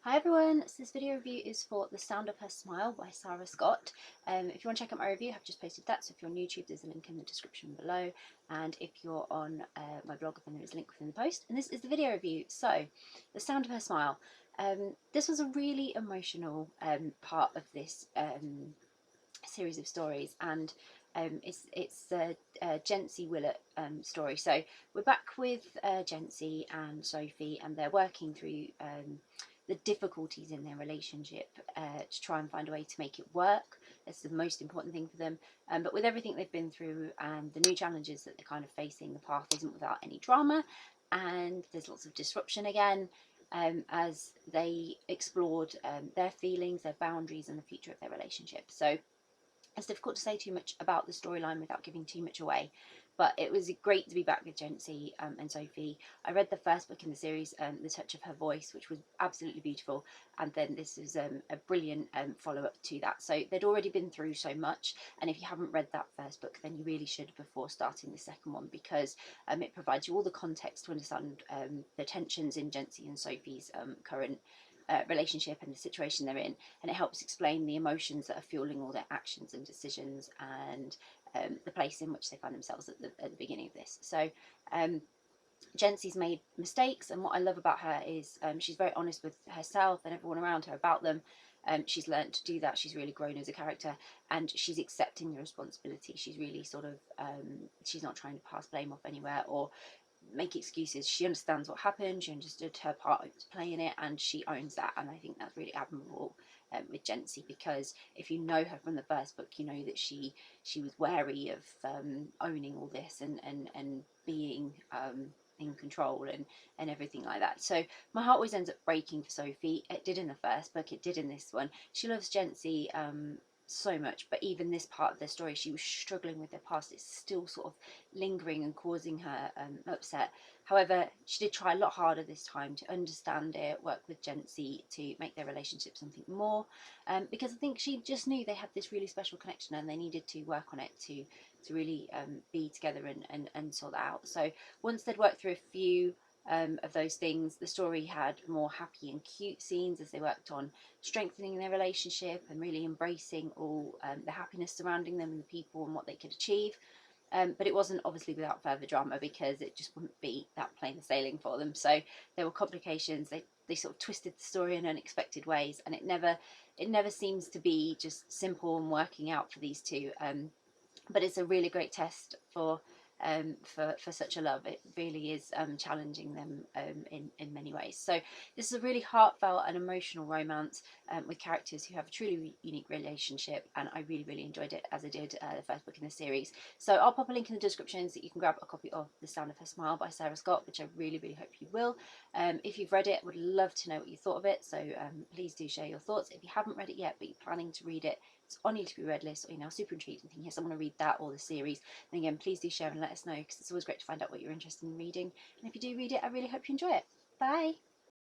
Hi everyone, so this video review is for The Sound of Her Smile by Sara. If you want to check out my review, I've just posted that, so if you're on YouTube there's a link in the description below, and if you're on my blog then there is a link within the post, and this is the video review. So, The Sound of Her Smile. This was a really emotional part of this series of stories, and it's the Jency Willett story. So we're back with Jency and Sophie, and they're working through the difficulties in their relationship to try and find a way to make it work. That's the most important thing for them. But with everything they've been through and the new challenges that they're kind of facing, the path isn't without any drama, and there's lots of disruption again. As they explored their feelings, their boundaries, and the future of their relationship. So it's difficult to say too much about the storyline without giving too much away, but it was great to be back with Jency and Sophie. I read the first book in the series, The Touch of Her Voice, which was absolutely beautiful, and then this is a brilliant follow-up to that. So they'd already been through so much, and if you haven't read that first book, then you really should before starting the second one, because it provides you all the context to understand the tensions in Jency and Sophie's current relationship and the situation they're in, and it helps explain the emotions that are fueling all their actions and decisions, and the place in which they find themselves at the beginning of this. So Jency's made mistakes, and what I love about her is she's very honest with herself and everyone around her about them. She's learned to do that. She's really grown as a character, and she's accepting the responsibility. She's really sort of she's not trying to pass blame off anywhere or make excuses. She understands what happened, she understood her part to play in it, and she owns that. And I think that's really admirable with Jency, because if you know her from the first book, you know that she was wary of owning all this and being in control and everything like that. So my heart always ends up breaking for Sophie. It did in the first book, it did in this one. She loves Jency so much, but even this part of the story, she was struggling with her past. It's still sort of lingering and causing her upset. However, she did try a lot harder this time to understand it, work with Jency to make their relationship something more, because I think she just knew they had this really special connection and they needed to work on it to really be together and sort that out. So once they'd worked through a few of those things, the story had more happy and cute scenes as they worked on strengthening their relationship and really embracing all the happiness surrounding them and the people and what they could achieve. But it wasn't obviously without further drama, because it just wouldn't be that plain sailing for them. So there were complications. They sort of twisted the story in unexpected ways, and it never seems to be just simple and working out for these two. But it's a really great test for such a love. It really is challenging them in many ways. So this is a really heartfelt and emotional romance with characters who have a truly unique relationship, and I really enjoyed it, as I did the first book in the series. So I'll pop a link in the description so that you can grab a copy of The Sound of Her Smile by Sara, which I really hope you will. If you've read it, I would love to know what you thought of it, so please do share your thoughts. If you haven't read it yet but you're planning to read it, it's on your to be read list, or you're now super intrigued and thinking, yes, I want to read that or the series, then again, please do share and let us know, because it's always great to find out what you're interested in reading. And if you do read it, I really hope you enjoy it. Bye!